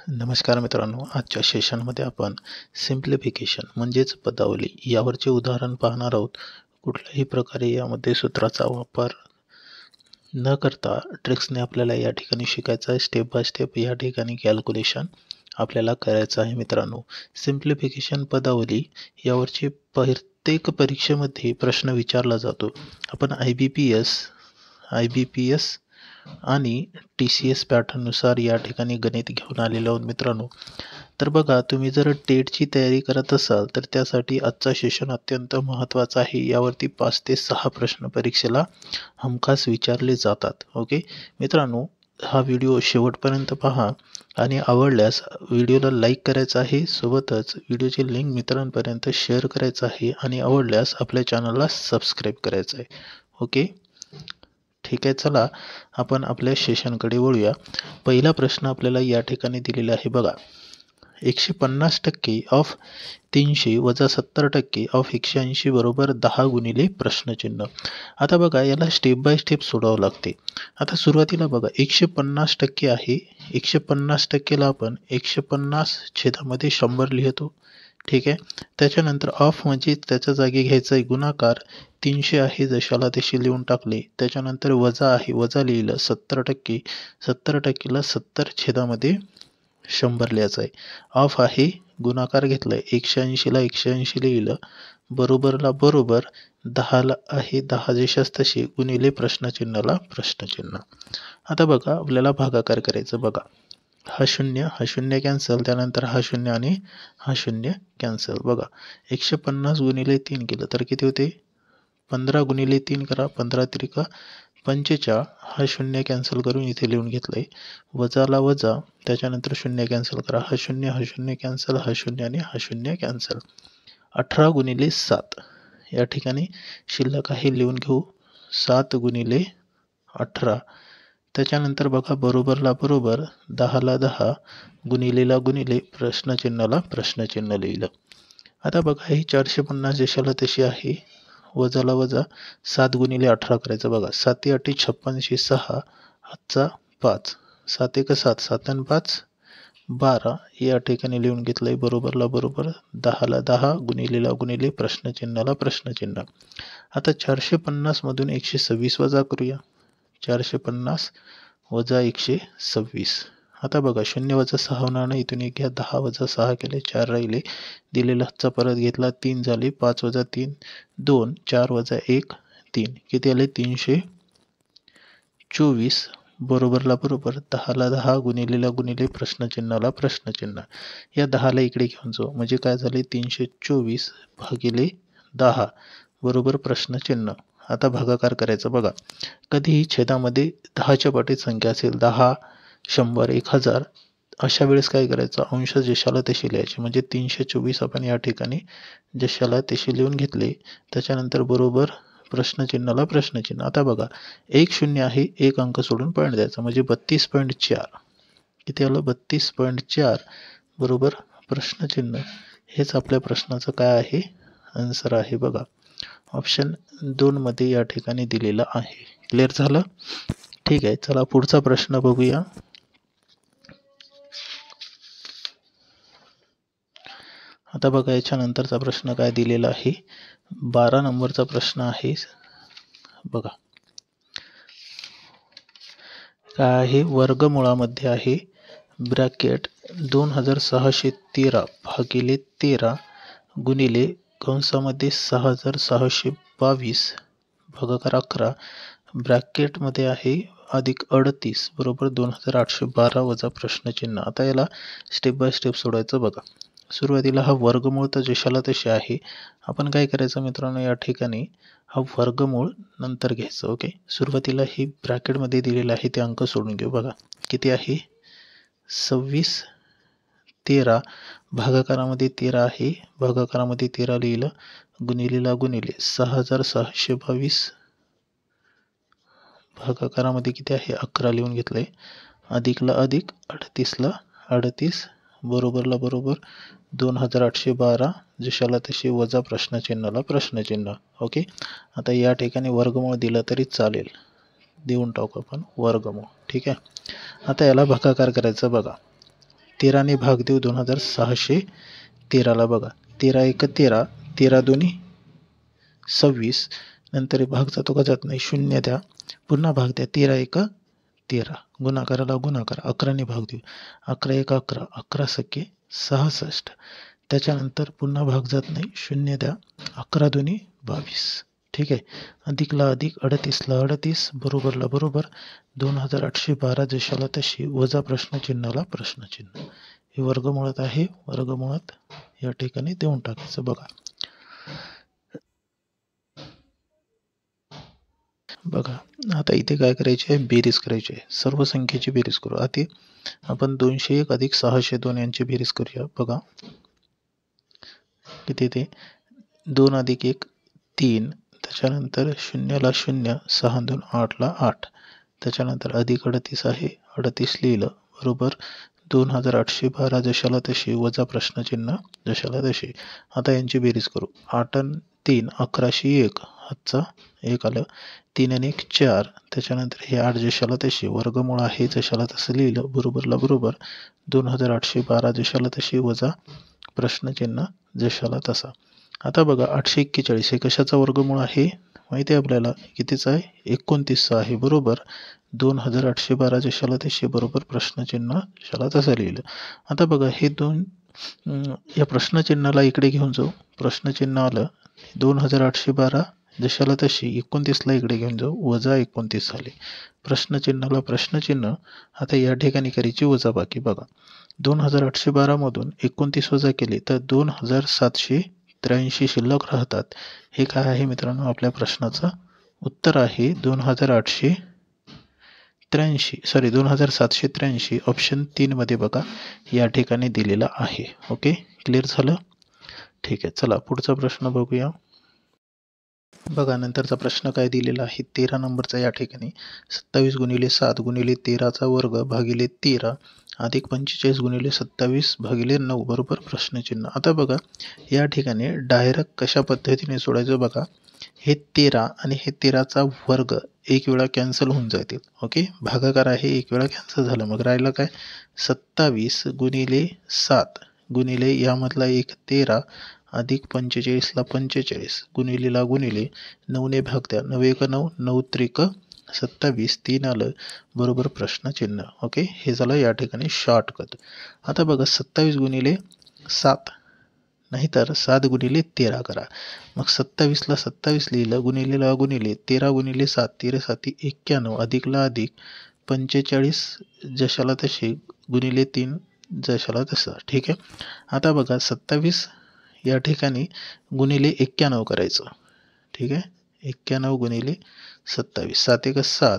नमस्कार मित्रांनो, आजच्या सेशनमध्ये आपण सिम्प्लिफिकेशन म्हणजेच पदावली यावरचे उदाहरण पाहणार आहोत. कुठल्याही प्रकारे यामध्ये सूत्राचा वापर न करता ट्रिक्सने आपल्याला या ठिकाणी शिकायचं आहे. स्टेप बाय स्टेप या ठिकाणी कॅल्क्युलेशन आपल्याला करायचं आहे. मित्रांनो, सिम्प्लिफिकेशन पदावली यावरचे प्रत्येक परीक्षेमध्ये प्रश्न विचारला जातो. आपण IBPS आणि TCS पॅटर्ननुसार या ठिकाणी गणित घेऊन आलेलो आहोत मित्रांनो. तर बघा, तुम्ही जर टेटची तयारी करत असाल तर त्यासाठी आजचा सेशन अत्यंत महत्त्वाचा आहे. यावरती 5 ते 6 प्रश्न परीक्षेला हमखास विचारले जातात. ओके मित्रांनो, हा व्हिडिओ शेवटपर्यंत पहा आणि आवडल्यास व्हिडिओला लाईक करायचा आहे. सोबतच व्हिडिओची लिंक मित्रांपर्यंत शेअर करायचं आहे आणि आवडल्यास आपल्या चॅनलला सबस्क्राईब करायचं आहे. ओके, ठीक आहे. चला आपण आपल्या सेशनकडे वळूया. पहिला प्रश्न आपल्याला या ठिकाणी दिलेला आहे. बघा, 150% ऑफ 300 वजा 70% ऑफ 180 बरोबर 10 गुणिले प्रश्नचिन्ह. आता बघा, याला स्टेप बाय स्टेप सोडावं लागते. आता सुरुवातीला बघा, 150% आहे. 150%ला आपण 150 छेदामध्ये 100 लिहितो. ठीक आहे. त्याच्यानंतर ऑफ म्हणजे त्याच्या जागी घ्यायचा आहे गुणाकार. 300 आहे, जशाला तशी लिहून टाकले. त्याच्यानंतर वजा आहे, वजा लिहिलं. 70%, 70%ला 70 छेदामध्ये 100 लिहायचं आहे. ऑफ आहे, गुणाकार घेतलाय. 180ला 180 लिहिलं. बरोबरला बरोबर, 10ला आहे 10 जशास तशी, गुणिले प्रश्नचिन्हाला प्रश्नचिन्ह. आता बघा, आपल्याला भागाकार करायचं. बघा, हा शून्य कॅन्सल, त्यानंतर हा शून्य आणि हा शून्य कॅन्सल. बघा, 150 गुणिले 3 केलं तर किती होते? 15 गुणिले 3 करा, 15 त्रिका 45. हा शून्य कॅन्सल करून इथे लिहून घेतलंय. वजाला वजा, त्याच्यानंतर शून्य कॅन्सल करा. हा शून्य कॅन्सल, हा शून्य आणि हा शून्य कॅन्सल. 18 गुणिले 7 या ठिकाणी शिल्लक आहे, लिहून घेऊ. 7 गुणिले 18. त्याच्यानंतर बघा, बरोबरला बरोबर, 10ला 10, गुणिलेला गुणिले, प्रश्नचिन्हाला प्रश्नचिन्ह लिहिलं. आता बघा, ही 450 जशाला तशी आहे. वजाला वजा, 7 गुणिले 18 करायचं. बघा, 7 8 56, 6 हातचा 5, 7 1 7, 7 आणि 5 12 या ठिकाणी लिहून घेतलंय. बरोबरला बरोबर, 10ला 10, गुणिलेला गुणिले, प्रश्नचिन्हाला प्रश्नचिन्ह. आता 450 मधून 126 वजा करूया. 450 वजा 126. आता बघा, 0 वजा 6 होणार नाही, इथून एक घ्या. 10 वजा 6 केले, 4 राहिले. दिलेला हातचा परत घेतला, 3 झाले. 5 वजा 3 2, 4 वजा 1 3, किती आले? 324. बरोबरला बरोबर, 10ला 10, गुणिलेला गुणिले, प्रश्नचिन्हाला प्रश्नचिन्ह. या 10ला इकडे घेऊन जाऊ, म्हणजे काय झाले? 324 भागिले 10 बरोबर प्रश्नचिन्ह. आता भागाकार करायचा. बघा, कधीही छेदामध्ये 10च्या पाटीत संख्या असेल, 10, 100, 1000, अशा वेळेस काय करायचं? अंश जशाला तशी लिहायची. म्हणजे 324 आपण या ठिकाणी जशाला तशी लिहून घेतले. त्याच्यानंतर बरोबर प्रश्नचिन्हाला प्रश्नचिन्ह. आता बघा, 1 0 आहे, एक अंक सोडून पॉईंट द्यायचा, म्हणजे 32.4. किती आलं? 32.4 बरोबर प्रश्नचिन्ह. हेच आपल्या प्रश्नाचं काय आहे? आन्सर आहे. बघा, ऑप्शन 2 मध्ये या ठिकाणी दिलेला आहे. क्लिअर झालं? ठीक आहे. चला पुढचा प्रश्न बघूया. आता बघा, याच्यानंतरचा प्रश्न काय दिलेला आहे? 12 नंबरचा प्रश्न आहे. बघा, काय आहे? वर्गमुळामध्ये आहे ब्रॅकेट 2613 भागिले 13 गुणिले कंसामध्ये 6622 भागाकार 11 ब्रॅकेटमध्ये आहे अधिक 38 बरोबर 2812 वजा प्रश्नचिन्ह. आता याला स्टेप बाय स्टेप सोडायचं. बघा, सुरुवातीला हा वर्गमूळ तर जशाला तशी आहे. आपण काय करायचं मित्रांनो, या ठिकाणी हा वर्गमूळ नंतर घ्यायचं. ओके, सुरुवातीला ही ब्रॅकेटमध्ये दिलेलं आहे ते अंक सोडून घेऊ. बघा, किती आहे? 26 13 भागाकारामध्ये 13 आहे, भागाकारामध्ये 13 लिहिलं. गुणिलेला गुणिले, 6622 भागाकारामध्ये किती आहे? 11 लिहून घेतलंय. अधिकला अधिक, 38ला 38 बरोबरला बरोबर, 2812 जशाला तशी वजा प्रश्नचिन्हाला प्रश्नचिन्ह. ओके, आता या ठिकाणी वर्गमूळ दिलं तरी चालेल, देऊन टाकू आपण वर्गमूळ. ठीक आहे. आता याला भागाकार करायचं. बघा, 13ने भाग देऊ 2613ला बघा. 13 एक 13, 13 दोन्ही 26. नंतर भाग जातो का जात नाही, 0 द्या, पुन्हा भाग द्या, 13 एक 13, गुणाकाराला गुणाकार, 11ने भाग देऊ, 11 एक 11, 11 सके 66. त्याच्यानंतर पुन्हा भाग जात नाही, 0 द्या, 11 दोन्ही 22. ठीक आहे. अधिकला अधिक, 38ला 38, बरोबरला बरोबर, 2812 जशाला तशी, वजा प्रश्नचिन्हाला प्रश्नचिन्ह. हे वर्गमुळात आहे, वर्गमुळात या ठिकाणी देऊन टाकायचं. बघा बघा आता इथे काय करायचे आहे, बेरीज करायची आहे. सर्व संख्येची बेरीज करू. आता आपण 201 अधिक 602 यांची बेरीज करूया. बघा किती ते 2 अधिक 1 3, त्याच्यानंतर 0ला 0, 6 2 8ला 8, त्याच्यानंतर अधिक 38 आहे, 38 लिहिलं, बरोबर 2812 जशाला तशी, वजा प्रश्नचिन्ह जशाला तशी. आता यांची बेरीज करू. 8 आणि 3 1101, हातचा 1 आलं, 3 आणि 1 4, त्याच्यानंतर हे 8 जशाला तशी, वर्गमूळ आहे जशाला तसं लिहिलं, बरोबरला बरोबर, 2812 जशाला तशी, वजा प्रश्नचिन्ह जशाला तसा. आता बघा 841 हे कशाचा वर्गमूळ आहे माहिती आहे आपल्याला, कितीचा आहे, 29चा आहे, बरोबर 2812 जशाला तशी, बरोबर प्रश्नचिन्ह जशाला तसं लिहिलं. आता बघा हे दोन या प्रश्नचिन्हाला इकडे घेऊन जाऊ, प्रश्नचिन्ह आलं, 2812 जशाला तशी 29ला इकडे घेऊन जाऊ, वजा 29 झाले, प्रश्नचिन्हाला प्रश्नचिन्ह. आता या ठिकाणी करायची वजाबाकी. बघा 2812 मधून 29 वजा केले तर 2783 शिल्लक राहतात. हे काय आहे मित्रांनो, आपल्या प्रश्नाचं उत्तर आहे 2783. ऑप्शन 3 मध्ये बघा या ठिकाणी दिलेला आहे. ओके, क्लिअर झालं. ठीक आहे, चला पुढचा प्रश्न बघूया. बघा नंतरचा प्रश्न काय दिलेला आहे, 13 नंबरचा. या ठिकाणी 27 गुणिले 7 गुणिले 13चा वर्ग भागिले 13 अधिक 45 गुणिले 27 भागिले 9, बरोबर प्रश्नचिन्ह. आता बघा या ठिकाणी डायरेक्ट कशा पद्धतीने सोडायचं, बघा हे 13 आणि हे 13चा वर्ग एक वेळा कॅन्सल होऊन जातील. ओके, भागाकार आहे, एक वेळा कॅन्सल झालं, मग राहिलं काय, 27 गुणिले 7 गुणिले यामधला एक 13 अधिक 45ला 45 गुणिलेला गुणिले 9ने भाग द्या, 9 एक 9, 9 त्रिक 27, 3 आलं, बरोबर प्रश्नचिन्ह. ओके, हे झालं या ठिकाणी शॉर्टकट. आता बघा 27 गुणिले 7 नाहीतर 7 गुणिले 13 करा. मग 27ला 27 लिहिलं, गुणिलेला गुणिले 13 गुणिले 7, 13 7 91, अधिकला अधिक 45 जशाला तसे, गुणिले 3 जशाला तसं. ठीक आहे. आता बघा 27 या ठिकाणी गुणिले 91 करायचं. ठीक आहे, 91 गुणिले 27, 7 एक 7,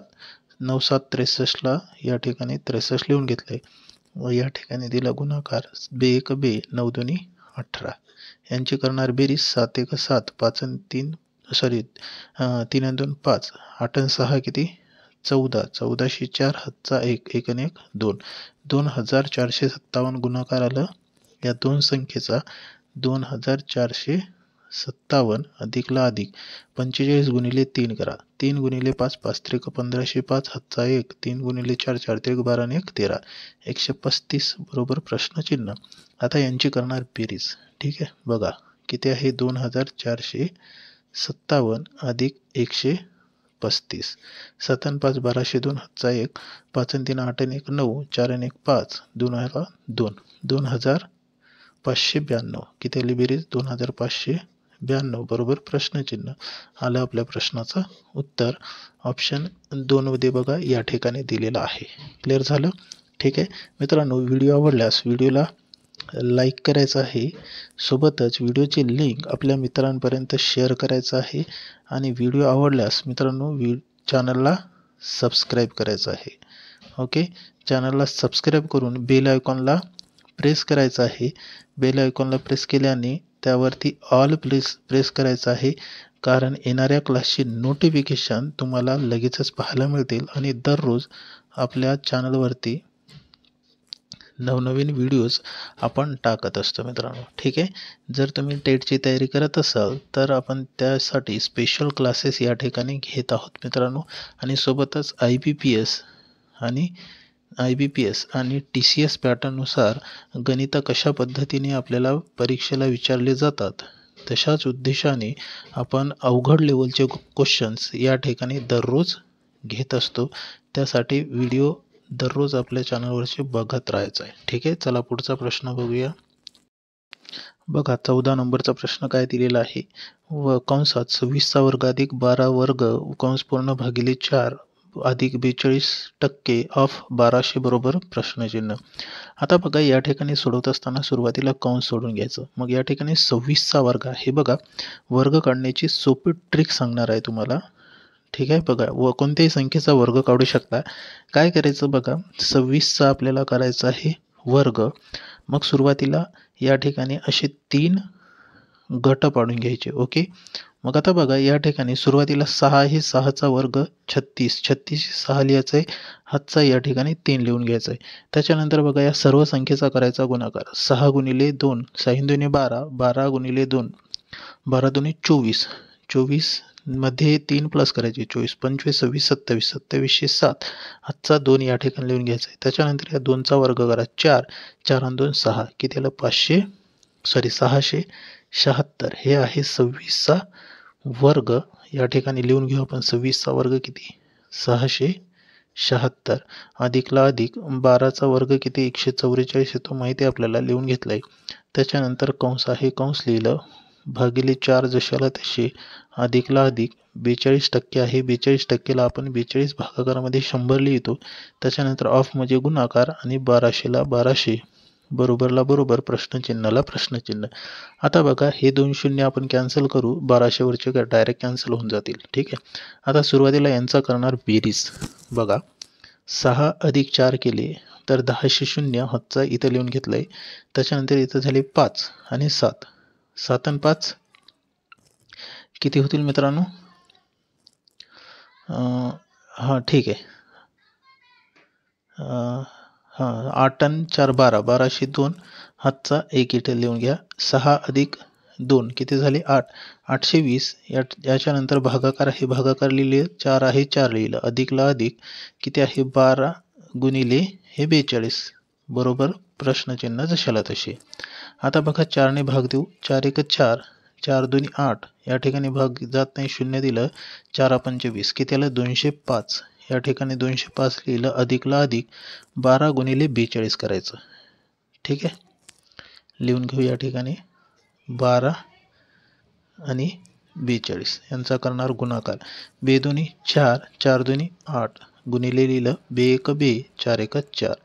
9 7 63ला या ठिकाणी 63 लिहून घेतले, व या ठिकाणी दिला गुणाकार, 2 एक 2, 9 2 18, यांची करणार बेरीज, 7 एक 7, 5 आणि 3 3 आणि 2 5, 8 आणि 6 किती 14, 14शी 4, हातचा 1, 1 आणि 1 2, 2457 गुणाकार आलं या दोन संख्येचा, 2457 अधिकला अधिक 45 गुणिले 3 करा, 3 गुणिले 5, 5 त्रिक 1505, हातचा 1, 3 गुणिले 4, 4 त्रिक 12 आणि 1 13, 135, बरोबर प्रश्नचिन्ह. आता यांची करणार बेरीज. ठीक आहे, बघा किती आहे, 2457 अधिक 135, 7 आणि 5 1202, हातचा 1, 5 आणि 3 8 आणि 1 9, 4 आणि 1 5, 2 2 2592, किती आली बेरीज, 2592, बरोबर प्रश्नचिन्ह. आलं आपल्या प्रश्नाचं उत्तर. ऑप्शन 2 मध्ये बघा या ठिकाणी दिलेलं आहे. क्लिअर झालं. ठीक आहे मित्रांनो, व्हिडिओ आवडल्यास व्हिडिओला लाईक करायचं आहे, सोबतच व्हिडिओची लिंक आपल्या मित्रांपर्यंत शेअर करायचं आहे, आणि व्हिडिओ आवडल्यास मित्रांनो चॅनलला सबस्क्राईब करायचं आहे. ओके, चॅनलला सबस्क्राईब करून बेल आयकॉनला प्रेस करायचं आहे. बेल आयकॉनला प्रेस केल्याने त्यावरती ऑल प्रेस करायचं आहे, कारण येणाऱ्या क्लासची नोटिफिकेशन तुम्हाला लगेचच पाहायला मिळतील, आणि दररोज आपल्या चॅनलवरती नवनवीन व्हिडिओज आपण टाकत असतो मित्रांनो. ठीक आहे, जर तुम्ही टेटची तयारी करत असाल तर आपण त्यासाठी स्पेशल क्लासेस या ठिकाणी घेत आहोत मित्रांनो, आणि सोबतच IBPS आणि IBPS आणि TCS पॅटर्ननुसार गणितं कशा पद्धतीने आपल्याला परीक्षेला विचारले जातात, तशाच उद्देशाने आपण अवघड लेवलचे क्वेश्चन्स या ठिकाणी दररोज घेत असतो. त्यासाठी व्हिडिओ दररोज आपल्या चॅनलवरचे बघत राहायचं आहे. ठीक आहे, चला पुढचा प्रश्न बघूया. बघा 14 नंबरचा प्रश्न काय दिलेला आहे, व कंसात 26चा वर्ग अधिक 12 वर्ग कंस पूर्ण भागिले 4 अधिक 42% ऑफ 1200 बरोबर प्रश्नचिन्ह. आता बघा या ठिकाणी सोडवत असताना सुरुवातीला कंस सोडून घ्यायचं. मग या ठिकाणी 26चा वर्ग आहे बघा, वर्ग काढण्याची सोपी ट्रिक सांगणार आहे तुम्हाला. ठीक आहे, बघा व कोणत्याही संख्येचा वर्ग काढू शकता. काय करायचं बघा, 26चा आपल्याला करायचा आहे वर्ग. मग सुरुवातीला या ठिकाणी असे 3 गट पाडून घ्यायचे. ओके, मग आता बघा या ठिकाणी सुरुवातीला 6 आहे, 6चा वर्ग 36, 36 6 लिहायचं आहे, हातचा या ठिकाणी 3 लिहून घ्यायचा आहे. त्याच्यानंतर बघा या सर्व संख्येचा करायचा गुणाकार. 6 गुणिले 2 6 दुनी 12, 12 गुणिले 2 12 दुनी 24, 24 मध्ये 3 प्लस करायचे 24, 25 26 27, 27 7, हातचा 2 या ठिकाणी लिहून घ्यायचा आहे. त्याच्यानंतर या 2चा वर्ग करा 4, 4 आणि 2 6, किती आलं 676. हे आहे 26चा वर्ग. या ठिकाणी लिहून घेऊ आपण. 26चा वर्ग किती 676, अधिकला अधिक 12चा वर्ग किती 144 येतो माहिती आहे आपल्याला, लिहून घेतलाय. त्याच्यानंतर कंस आहे, कंस लिहिलं, भागिले 4 जशाला तसे, अधिकला अधिक 42% आहे, 42%ला आपण 42 भागाकारामध्ये 100 लिहितो. त्याच्यानंतर ऑफ म्हणजे गुणाकार आणि 1200ला 1200, बरोबरला बरोबर, प्रश्नचिन्हाला प्रश्नचिन्ह. आता बघा हे 2 शून्य आपण कॅन्सल करू, 1200 वरचे डायरेक्ट कॅन्सल होऊन जातील. ठीक आहे, आता सुरुवातीला यांचा करणार बेरीज. बघा 6 अधिक 4 केले तर 10 शून्य, हातचा इथं लिहून घेतलंय. त्याच्यानंतर इथं झाले 5 आणि 7, 7 आणि 5 किती होतील मित्रांनो? हां ठीक आहे, 8 आणि 4 12, 12 2, हातचा 1 इथे लिहून घ्या. 6 अधिक 2 किती झाले 8, 820. याच्यानंतर भागाकार आहे, भागाकार लिहिले, 4 आहे 4 लिहिलं, अधिकला अधिक किती आहे 12 गुणिले हे 42, बरोबर प्रश्नचिन्ह जशाला तसे. आता बघा 4ने भाग देऊ, 4 1 4, 4 2 8, या ठिकाणी भाग जात नाही, 0 दिलं, 4 25 किती आलं 205. या ठिकाणी 205 लिहिलं, अधिकला अधिक 12 गुणिले 42 करायचं. ठीक आहे, लिहून घेऊ या ठिकाणी 12 आणि 42 यांचा करणार गुणाकार. 2 दुनी 4, 4 दुनी 8 गुणिले लिहिलं, 2 1 2, 4 1 4.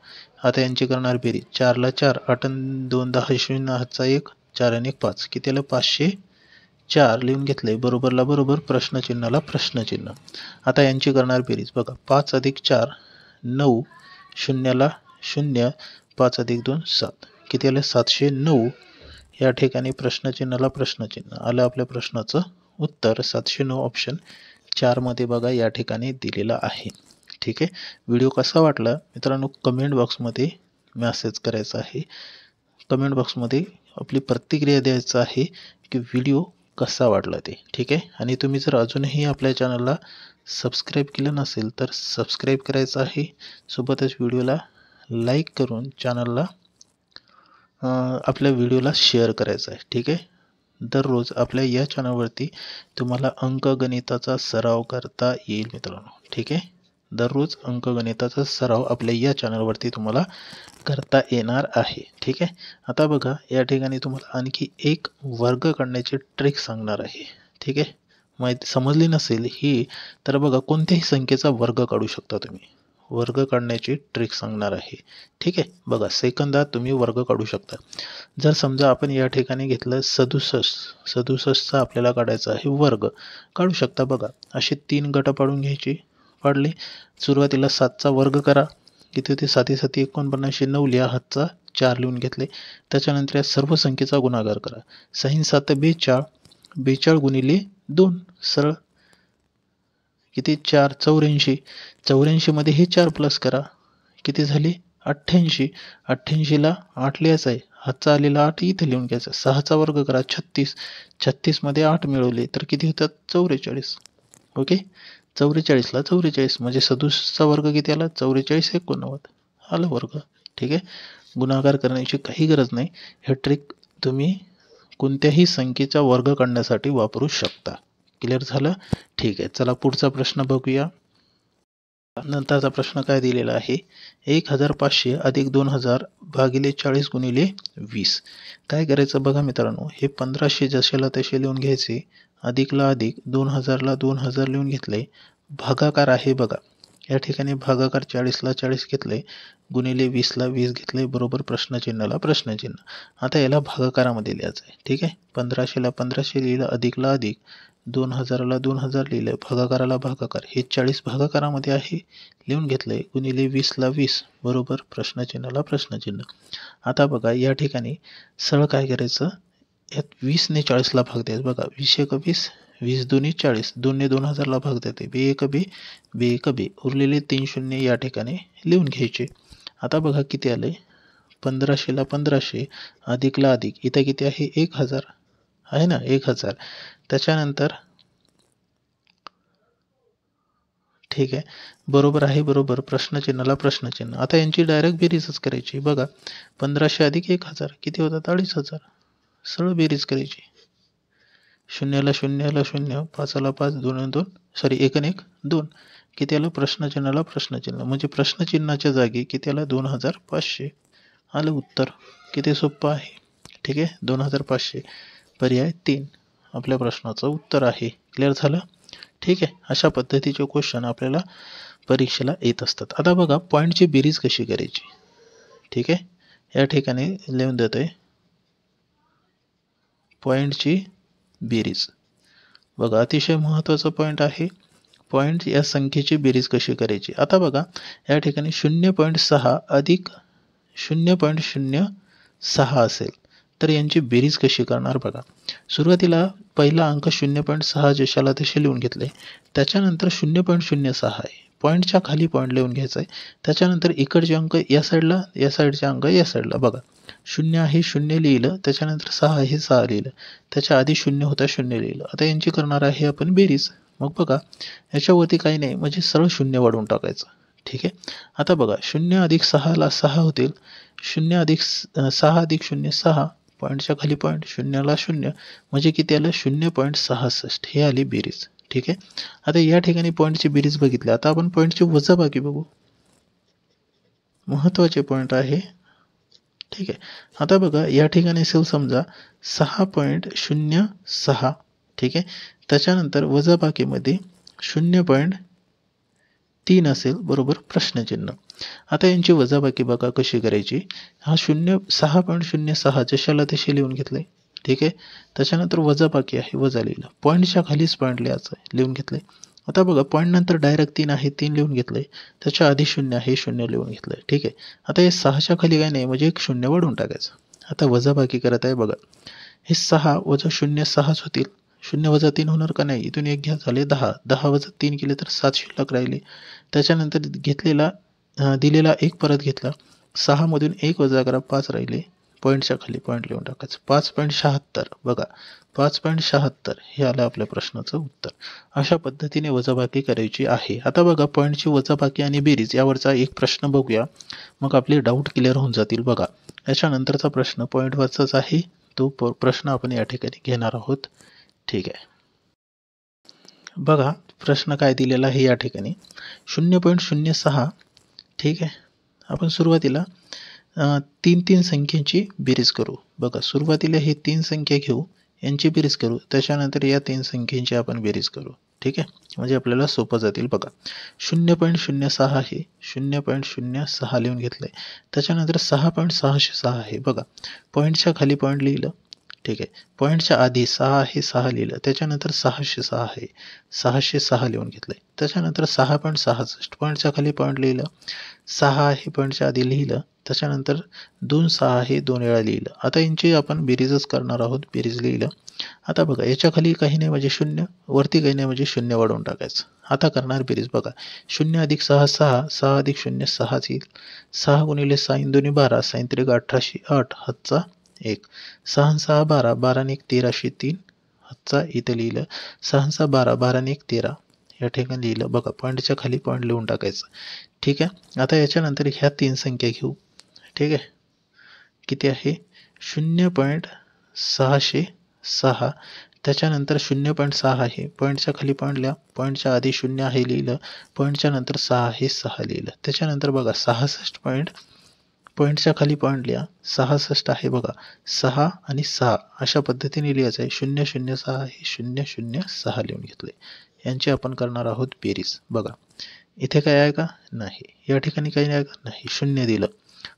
आता यांची करणार बेरीज. 4 ला 4, 8 आणि 2 10 0, हातचा 1, 4 आणि 1 5, किती आलं 504, लिहून घेतलंय, बरोबरला बरोबर, प्रश्नचिन्हाला प्रश्नचिन्ह. आता यांची करणार बेरीज. बघा 5 अधिक 4 9, शून्याला 0, 5 अधिक 2 7, किती आलं 709. या ठिकाणी प्रश्नचिन्हाला प्रश्नचिन्ह आलं. आपल्या प्रश्नाचं उत्तर 709 ऑप्शन 4 मध्ये बघा या ठिकाणी दिलेला आहे. ठीक आहे, व्हिडिओ कसा वाटला मित्रांनो कमेंट बॉक्समध्ये मेसेज करायचा आहे. कमेंट बॉक्समध्ये आपली प्रतिक्रिया द्यायचं आहे की व्हिडिओ कसा वाटला ते. ठीक आहे, आणि तुम्ही जर अजूनही आपल्या चॅनलला सबस्क्राईब केलं नसेल तर सबस्क्राईब करायचं आहे. सोबतच व्हिडिओला लाईक करून चॅनलला आपल्या व्हिडिओला शेअर करायचं आहे. ठीक आहे, दररोज आपल्या या चॅनलवरती तुम्हाला अंकगणिताचा सराव करता येईल मित्रांनो. ठीक आहे, दररोज अंकगणिताचा सराव आपल्या या चॅनलवरती तुम्हाला करता येणार आहे. ठीक आहे, आता बघा या ठिकाणी तुम्हाला आणखी एक वर्ग काढण्याची ट्रिक सांगणार आहे. ठीक आहे, माहिती समजली नसेल ही तर बघा कोणत्याही संख्येचा वर्ग काढू शकता तुम्ही. वर्ग काढण्याची ट्रिक सांगणार आहे. ठीक आहे, बघा सेकंदात तुम्ही वर्ग काढू शकता. जर समजा आपण या ठिकाणी घेतलं 67, 67चा आपल्याला काढायचा आहे वर्ग, काढू शकता. बघा असे 3 गट पाडून घ्यायचे. पाडले, सुरुवातीला 7चा वर्ग करा, किती होते 7 7 49, 9 लिहा, हातचा 4 लिहून घेतले. त्याच्यानंतर या सर्व संख्येचा गुणाकार करा. 6 7 42, 42 गुणिले 2 सरळ किती 4 84, 84 मध्ये हे 4 प्लस करा, किती झाले 88, 88ला 8 लिहायचं आहे, हातचा आलेला 8 इथे लिहून घ्यायचा. 6चा वर्ग करा 36, 36 मध्ये 8 मिळवले तर किती होतात 44. ओके, 44ला 44 म्हणजे 67चा वर्ग किती आला 44 89. आलं वर्ग. ठीक आहे, गुणाकार करण्याची काही गरज नाही. हे ट्रिक तुम्ही कोणत्याही संख्येचा वर्ग काढण्यासाठी वापरू शकता. क्लिअर झालं? ठीक आहे, चला पुढचा प्रश्न बघूया. नंतरचा प्रश्न काय दिलेला आहे, 1500 अधिक 2000 भागिले 40 गुणिले 20. काय करायचं बघा मित्रांनो, हे 1500 जशाला तसे लिहून घ्यायचे, अधिकला अधिक 2000ला 2000 लिहून घेतले, भागाकार आहे बघा, या ठिकाणी भागाकार 40ला 40 घेतले, गुणिले 20ला 20 घेतले, बरोबर प्रश्नचिन्हाला प्रश्नचिन्ह. आता याला भागाकारामध्ये लिहायचं आहे. ठीक आहे, 1500ला 1500 लिहिलं, अधिकला अधिक, 2000ला 2000 लिहिलं, भागाकाराला भागाकार, हे 40 भागाकारामध्ये आहे, लिहून घेतलंय, गुणिले 20ला 20, बरोबर प्रश्नचिन्हाला प्रश्नचिन्ह. आता बघा या ठिकाणी सरळ काय करायचं, यात 20ने 40ला भाग द्यायचा बघा, 20 एक 20, 20 दोन्ही 40, 2ने 2000ला भाग देते, बे एक बे, बे एक बे, उरलेले 3 शून्य या ठिकाणी लिहून घ्यायचे. आता बघा किती आले, 1500ला 1500 अधिकला अधिक, इथं किती आहे 1000 आहे ना, 1000. त्याच्यानंतर ठीक आहे, बरोबर आहे, बरोबर प्रश्नचिन्हाला प्रश्नचिन्ह. आता यांची डायरेक्ट बेरीजच करायची बघा, 1500 अधिक 1000 किती होतात 2500, सरळ बेरीज करायची. शून्याला शून्याला शून्य, पाचाला 5, 2 2, सॉरी 1 1 2, किती आलं प्रश्नचिन्हाला प्रश्नचिन्ह, म्हणजे प्रश्नचिन्हाच्या जागी किती आलं 2500. आलं उत्तर. किती सोपं आहे. ठीक आहे, 2500 पर्याय 3 आपल्या प्रश्नाचं उत्तर आहे. क्लिअर झालं? ठीक आहे, अशा पद्धतीचे क्वेश्चन आपल्याला परीक्षेला येत असतात. आता बघा पॉईंटची बेरीज कशी करायची. ठीक आहे, या ठिकाणी लिहून देतोय पॉईंटची बेरीज. बघा अतिशय महत्त्वाचा पॉईंट आहे, पॉईंट या संख्येची बेरीज कशी करायची. आता बघा या ठिकाणी 0.6 अधिक 0.06 असेल तर यांची बेरीज कशी करणार बघा. सुरुवातीला पहिला अंक 0.6 जशाला तसे लिहून घेतले, त्याच्यानंतर 0.06 आहे, पॉईंटच्या खाली पॉईंट लिहून घ्यायचा आहे, त्याच्यानंतर इकडचे अंक या साईडला, या साईडचे अंक या साईडला. बघा 0 आहे 0 लिहिलं, त्याच्यानंतर 6 आहे 6 लिहिलं, त्याच्या आधी 0 होता 0 लिहिलं. आता यांची करणार आहे आपण बेरीज. मग बघा याच्यावरती काही नाही, म्हणजे सरळ 0 वाढवून टाकायचं. ठीक आहे, आता बघा 0 अधिक 6ला 6 होतील, 0 अधिक 6 अधिक 0 6, पॉईंटच्या खाली पॉईंट, 0ला 0, म्हणजे किती आलं 0.66, हे आली बेरीज. ठीक आहे, आता या ठिकाणी पॉईंटची बेरीज बघितली. आता आपण पॉईंटची वजाबाकी बघू, महत्त्वाचे पॉईंट आहे. ठीक आहे, आता बघा या ठिकाणी असेल समजा 6.06. ठीक आहे, त्याच्यानंतर वजाबाकीमध्ये 0.3 असेल, बरोबर प्रश्नचिन्ह. आता यांची वजाबाकी बघा कशी करायची. हा 6.06 जशाला तसे लिहून घेतले. ठीक आहे, त्याच्यानंतर वजाबाकी आहे, वजा लिहिलं, पॉईंटच्या खालीच पॉईंट लिहायचं आहे, लिहून घेतले. आता बघा पॉईंट नंतर डायरेक्ट 3 आहे, 3 लिहून घेतलंय, त्याच्या आधी 0 आहे 0 लिहून घेतलंय. ठीक आहे, आता हे 6च्या खाली काही नाही, म्हणजे एक 0 वाढवून टाकायचं. आता वजाबाकी करत आहे बघा, हे 6 वजा 0 6च होतील, 0 वजा 3 होणार का नाही, इथून एक घ्या, झाले 10, 10 वजा 3 केले तर 7 शिल्लक राहिले. त्याच्यानंतर घेतलेला दिलेला 1 परत घेतला, 6 मधून 1 वजा करा, 5 राहिले, पॉईंटच्या खाली पॉईंट लिहून टाकायचं. 5.76 बघा, 5.76 हे आलं आपल्या प्रश्नाचं उत्तर. अशा पद्धतीने वजाबाकी करायची आहे. आता बघा पॉईंटची वजाबाकी आणि बेरीज यावरचा एक प्रश्न बघूया, मग आपले डाऊट क्लिअर होऊन जातील. बघा याच्यानंतरचा प्रश्न पॉईंटवरचाच आहे, तो प्रश्न आपण या ठिकाणी घेणार आहोत. ठीक आहे, बघा प्रश्न काय दिलेला आहे या ठिकाणी 0.06. ठीक आहे, आपण सुरुवातीला 3 संख्येची बेरीज करू. बघा सुरुवातीला हे 3 संख्या घेऊ, यांची बेरीज करू, त्याच्यानंतर या 3 संख्येची आपण बेरीज करू. ठीक आहे, म्हणजे आपल्याला सोपं जातील. बघा 0.06 आहे, 0.06 लिहून घेतलंय, त्याच्यानंतर 6.606 आहे. बघा पॉईंटच्या खाली पॉईंट लिहिलं. ठीक आहे, पॉईंटच्या आधी 6 आहे 6 लिहिलं, त्याच्यानंतर 606 आहे, 606 लिहून घेतलंय, त्याच्यानंतर 6.66 पॉईंटच्या खाली पॉईंट लिहिलं, 6 आहे पॉईंटच्या आधी लिहिलं, त्याच्यानंतर 2 6 आहे 2 वेळा लिहिलं. आता यांची आपण बेरीजच करणार आहोत, बेरीज लिहिलं. आता बघा याच्या खाली काही नाही म्हणजे 0, वरती काही नाही म्हणजे 0 वाढवून टाकायचं. आता करणार बेरीज बघा, 0 अधिक 6 6, 6 अधिक 0 6 येईल, 6 गुणिले 6 2 12, 6 त्रिक 18, 8 हातचा 1, 6 6 12, 12 1 13, 3 हातचा इथं लिहिलं, 6 6 12, 12 1 13, या ठिकाणी लिहिलं. बघा पॉईंटच्या खाली पॉईंट लिहून टाकायचं. ठीक आहे. आता याच्यानंतर ह्या 3 संख्या घेऊ. ठीक आहे. किती आहे 0.606. त्याच्यानंतर 0.6 आहे. पॉईंटच्या खाली पॉईंट लिहा. पॉईंटच्या आधी 0 आहे लिहिलं. पॉईंटच्या नंतर 6 आहे 6 लिहिलं. त्याच्यानंतर बघा 66 पॉईंट. पॉईंटच्या खाली पॉईंट लिहा. 66 आहे बघा. 6 आणि 6 अशा पद्धतीने लिहायचं आहे. 006 आहे 006 लिहून घेतले. यांची आपण करणार आहोत बेरीज. बघा इथे काय आहे का नाही. या ठिकाणी काही नाही का नाही. 0 दिलं.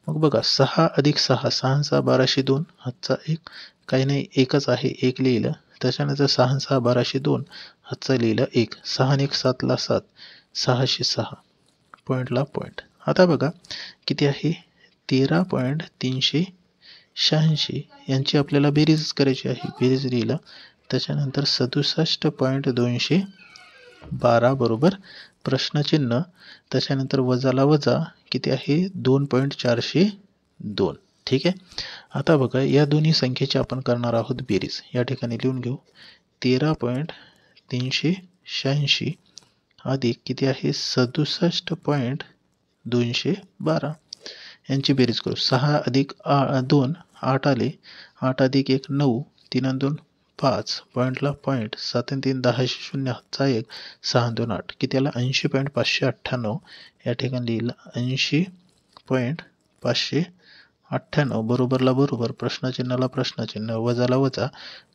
मग बघा 6 अधिक 6 6 6 1202 हातचा 1 काही नाही एकच आहे 1 लिहिलं. त्याच्यानंतर 6 6 1202 हातचा लिहिलं 1 6 आणि 1 7 ला 7 606 पॉईंटला पॉईंट. आता बघा किती आहे 13.386 यांची आपल्याला बेरीज करायची आहे. बेरीज लिहिलं. त्याच्यानंतर 67.212 बरोबर प्रश्नचिन्ह. त्याच्यानंतर वजाला वजा किती आहे 2.402. ठीक आहे. आता बघा या दोन्ही संख्येची आपण करणार आहोत बेरीज. या ठिकाणी लिहून घेऊ. 13.386 अधिक किती आहे 67.212 यांची बेरीज करू. 6 अधिक 2 8 आले. 8 अधिक 1 9 3 आणि 2 5 पॉईंटला पॉईंट. 7 आणि 3 10 0 हातचा 1 6 आणि 2 8 किती आला 80.598. या ठिकाणी लिहिलं 80.598 बरोबरला बरोबर प्रश्नचिन्हाला प्रश्नचिन्ह वजाला वजा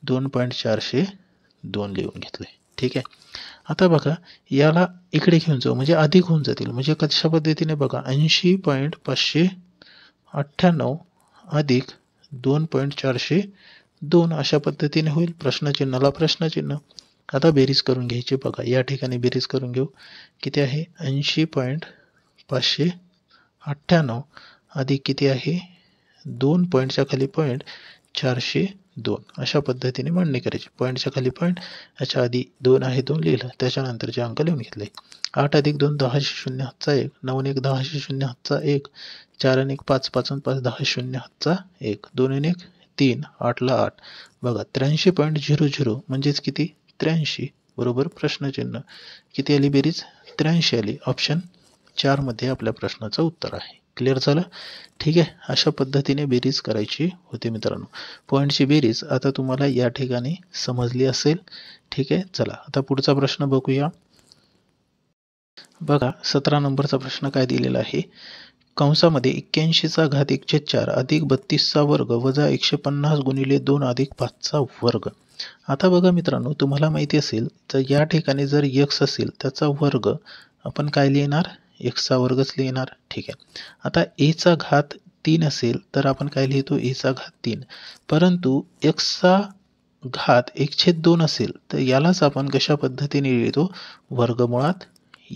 2.402 लिहून घेतले. ठीक आहे. आता बघा याला इकडे घेऊन जाऊ म्हणजे अधिक होऊन जातील. म्हणजे कशा पद्धतीने बघा 80.598 अधिक 2.402 अशा पद्धतीने होईल. प्रश्नचिन्हाला प्रश्नचिन्ह. आता बेरीज करून घ्यायची. बघा या ठिकाणी बेरीज करून घेऊ. किती आहे 80.598 अधिक किती आहे 2 पॉईंटच्या खाली पॉईंट 402 अशा पद्धतीने मांडणी करायची. पॉईंटच्या खाली पॉईंट. याच्या आधी 2 आहे 2 लिहिलं. त्याच्यानंतरचे अंक लिहून घेतले. 8 अधिक 2 10 0 हातचा 1 9 आणि 1 10 0 हातचा 1 4 आणि 1 5 5 आणि 5 10 0 हातचा 1 2 आणि 1 3 8 ला 8 बघा 83.00 म्हणजेच किती 83 बरोबर प्रश्नचिन्ह. किती आली बेरीज 83 आली. ऑप्शन 4 मध्ये आपल्या प्रश्नाचं उत्तर आहे. क्लिअर झालं. ठीक आहे. अशा पद्धतीने बेरीज करायची होती मित्रांनो. पॉईंटची बेरीज आता तुम्हाला या ठिकाणी समजली असेल. ठीक आहे. चला आता पुढचा प्रश्न बघूया. बघा 17 नंबरचा प्रश्न काय दिलेला आहे. कंसामध्ये 81चा घात 1/4 अधिक 32चा वर्ग वजा 150 गुणिले 2 अधिक 5चा वर्ग. आता बघा मित्रांनो तुम्हाला माहिती असेल तर या ठिकाणी जर x असेल त्याचा वर्ग आपण काय लिहिणार x चा वर्गच लिहिणार. ठीक आहे. आता a चा घात 3 असेल तर आपण काय लिहितो a चा घात 3. परंतु x चा घात 1/2 असेल तर यालाच आपण कशा पद्धतीने लिहितो वर्गमुळात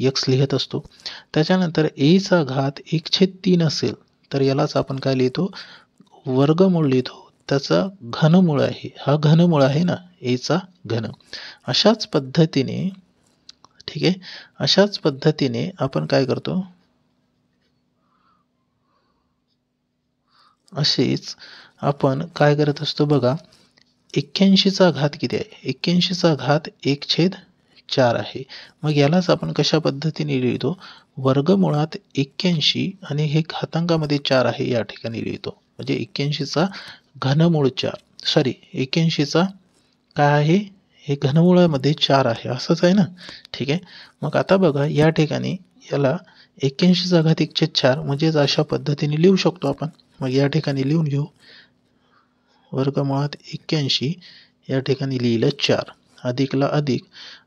x लिहित असतो. त्याच्यानंतर a चा घात 1/3 असेल तर यालाच आपण काय लिहितो वर्गमूळ लिहितो. त्याचा घनमूळ आहे. हा घनमूळ आहे ना a चा घन. अशाच पद्धतीने ठीक आहे. अशाच पद्धतीने आपण काय करतो असेच आपण काय करत असतो बघा 81चा घात किती आहे 81चा घात 1/4 आहे. मग यालाच आपण कशा पद्धतीने लिहितो वर्गमुळात 81 आणि हे घातांकामध्ये 4 आहे या ठिकाणी लिहितो. म्हणजे 81चा घनमूळ 4 सॉरी 81चा काय आहे हे घनमुळामध्ये 4 आहे असंच आहे ना. ठीक आहे. मग आता बघा या ठिकाणी याला 81चा घात 1/4 म्हणजेच अशा पद्धतीने लिहू शकतो आपण. मग या ठिकाणी लिहून घेऊ वर्गमुळात 81 या ठिकाणी लिहिलं 4 अधिकला अधिक.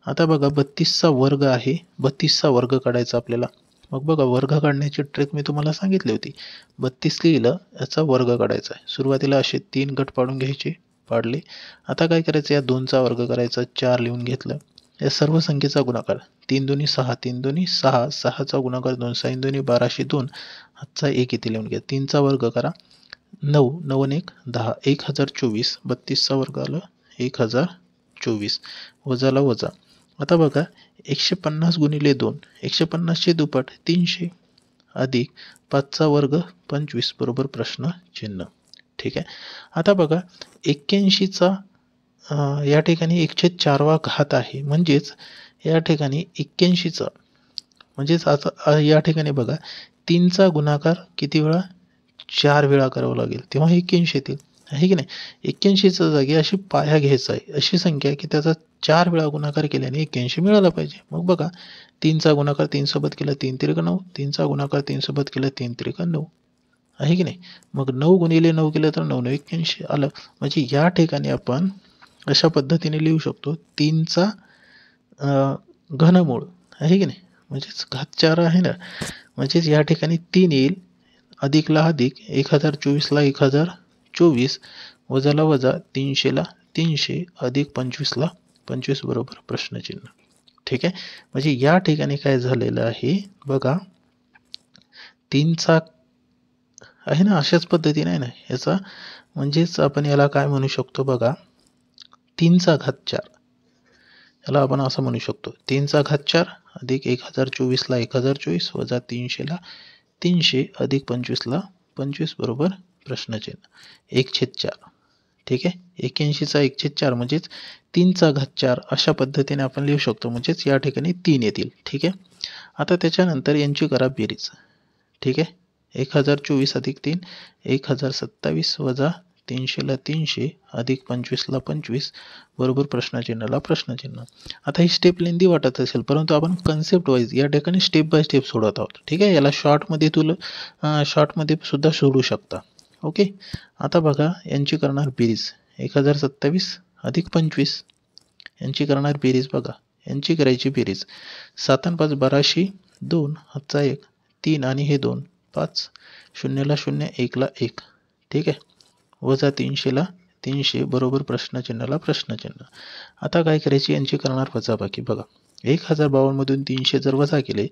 आता बघा 32चा वर्ग आहे. 32चा वर्ग काढायचा आपल्याला. मग बघा वर्ग काढण्याची ट्रिक मी तुम्हाला सांगितली होती. 32 लिहिलं याचा वर्ग काढायचा आहे. सुरुवातीला असे 3 गट पाडून घ्यायचे. पाडले. आता काय करायचं या 2चा वर्ग करायचा 4 लिहून घेतलं. या सर्व संख्येचा गुणाकार 3 दुनी 6 3 दुनी 6 6चा गुणाकार 2 6 दुनी 1202 हातचा 1 इथे लिहून घ्या. 3चा वर्ग करा 9 9 आणि 1 10 1024 32चा वर्ग आलं 1024 वजाला वजा. आता बघा 150 गुणिले 2 150चे दुप्पट 300 अधिक 5चा वर्ग 25 बरोबर प्रश्न चिन्ह. ठीक आहे. आता बघा 81चा या ठिकाणी 1/4 घात आहे म्हणजेच या ठिकाणी 81चा म्हणजेच आता या ठिकाणी बघा 3चा गुणाकार किती वेळा 4 वेळा करावा लागेल तेव्हा 81 येतील आहे की नाही. 81च्या जागी अशी पाया घ्यायचा आहे अशी संख्या की त्याचा 4 वेळा गुणाकार केल्याने 81 मिळाला पाहिजे. मग बघा 3चा गुणाकार 3 सोबत केला 3 त्रिक 9, 3चा गुणाकार 3 सोबत केला 3 त्रिक 9 आहे की नाही. मग 9 गुणिले 9 केलं तर 9 9 81 आलं. म्हणजे या ठिकाणी आपण अशा पद्धतीने लिहू शकतो 3चा घनमूळ आहे की नाही म्हणजेच घात 4 आहे ना म्हणजेच या ठिकाणी 3 येईल अधिकला अधिक 1024ला 1024 वजाला वजा 300ला 300 अधिक 25ला 25 बरोबर प्रश्नचिन्ह. ठीक आहे. म्हणजे या ठिकाणी काय झालेलं आहे बघा 3चा आहे ना अशाच पद्धतीने आहे ना याचा म्हणजेच आपण याला काय म्हणू शकतो बघा 3चा घात 4 याला आपण असं म्हणू शकतो 3चा घात 4 अधिक 1024ला 1024 वजा 300ला 300 अधिक 25ला 25 बरोबर प्रश्नचिन्ह 1/4. ठीक आहे. 81चा 1/4 म्हणजेच 3चा घात 4 अशा पद्धतीने आपण लिहू शकतो म्हणजेच या ठिकाणी 3 येतील. ठीक आहे. आता त्याच्यानंतर यांची करा बेरीज. ठीक आहे. 1024 अधिक 3 1027 वजा 300ला 300 अधिक 25ला 25 बरोबर प्रश्नचिन्हाला प्रश्नचिन्ह. आता ही स्टेप लेंदी वाटत असेल परंतु आपण कन्सेप्ट वाईज या ठिकाणी स्टेप बाय स्टेप सोडवत आहोत. ठीक आहे. याला शॉर्टमध्ये सुद्धा सोडू शकता. ओके. आता बघा यांची करणार बेरीज 1027 अधिक 25 यांची करणार बेरीज बघा यांची करायची बेरीज 7 आणि 5 1200 2 हातचा 1 3 आणि हे 2 5 0ला 0 1ला 1. ठीक आहे. वजा 300ला 300 बरोबर प्रश्नचिन्हाला प्रश्नचिन्ह. आता काय करायची यांची करणार वजाबाकी बघा 1052 मधून 300 जर वजा केले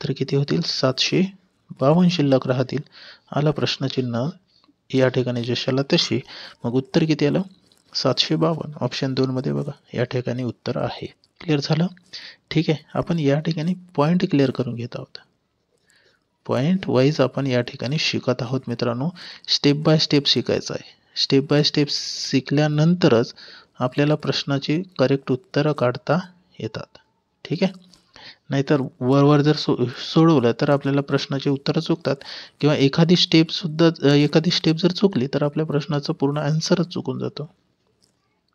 तर किती होतील 752 शिल्लक राहतील. आला प्रश्नचिन्ह या ठिकाणी जशाला तशी. मग उत्तर किती आलं 752 ऑप्शन 2 मध्ये बघा या ठिकाणी उत्तर आहे. क्लिअर झालं. ठीक आहे. आपण या ठिकाणी पॉईंट क्लिअर करून घेत आहोत. पॉईंट वाईज आपण या ठिकाणी शिकत आहोत मित्रांनो. स्टेप बाय स्टेप शिकायचं आहे. स्टेप बाय स्टेप शिकल्यानंतरच आपल्याला प्रश्नाची करेक्ट उत्तरं काढता येतात. ठीक आहे. नाहीतर वर जर सोडवलं तर आपल्याला प्रश्नाची उत्तरं चुकतात किंवा एखादी स्टेप जर चुकली तर आपल्या प्रश्नाचं पूर्ण आन्सरच चुकून जातो.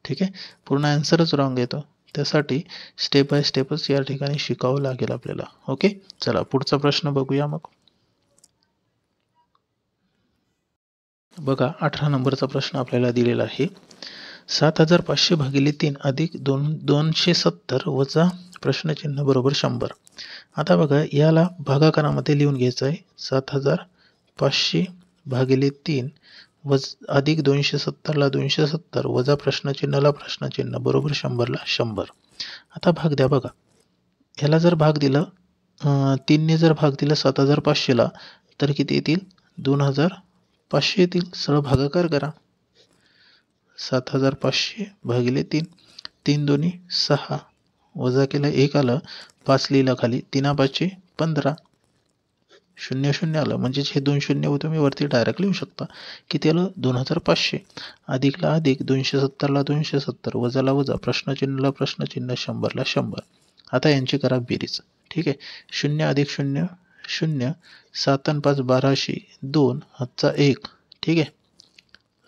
ठीक आहे. पूर्ण आन्सरच रॉंग येतो. त्यासाठी स्टेप बाय स्टेपच या ठिकाणी शिकावं लागेल आपल्याला. ओके. चला पुढचा प्रश्न बघूया. मग बघा 18 नंबरचा प्रश्न आपल्याला दिलेला आहे 7500 भागिले 3 अधिक 270 वजा प्रश्नचिन्ह बरोबर 100. आता बघा याला भागाकारामध्ये लिहून घ्यायचं आहे 7500 भागिले 3 अधिक 270ला 270 वजा प्रश्नचिन्हाला प्रश्नचिन्ह बरोबर 100ला 100. आता भाग द्या बघा ह्याला जर भाग दिलं 3ने जर भाग दिला 7500ला तर किती येतील 2500 येतील. सरळ भागाकार करा 7500 भागिले 3 3 दोन्ही 6 वजा केलं 1 आलं 5 लिहिला खाली 3 5 15 0 0 आलं म्हणजेच हे 2 शून्य तुम्ही वरती डायरेक्ट लिहू शकता. किती आलं 2500 अधिकला अधिक 270ला 270 वजाला वजा प्रश्नचिन्हाला प्रश्नचिन्ह 100ला 100. आता यांची करा बेरीज. ठीक आहे. 0 अधिक 0 0 7 आणि 5 1200 2 हातचा 1. ठीक आहे.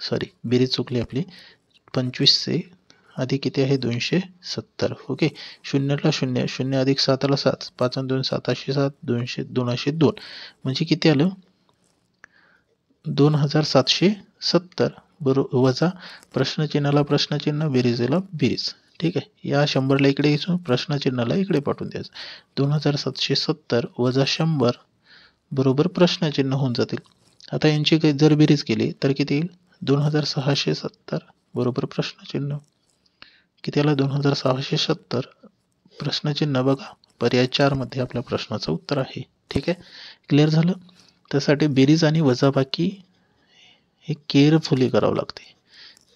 सॉरी बेरीज चुकली आपली 2500 अधिक किती आहे 270. ओके. 0ला 0 0 अधिक 7ला 7 5 आणि 2 707 202 म्हणजे किती आलं 2770 बरोबर वजा प्रश्नचिन्हाला प्रश्नचिन्ह बेरीजला बेरीज. ठीक आहे. या 100ला इकडे घ्यायचं प्रश्नचिन्हाला इकडे पाठवून द्यायचं 2770 वजा 100 बरोबर प्रश्नचिन्ह होऊन जातील. आता यांची जर बेरीज केली तर किती येईल 2670 बरोबर प्रश्नचिन्ह किती आला 2670 प्रश्नचिन्ह बघा पर्याय 4 मध्ये आपल्या प्रश्नाचं उत्तर आहे. ठीक आहे. क्लिअर झालं. त्यासाठी बेरीज आणि वजाबाकी हे केअरफुली करावं लागते.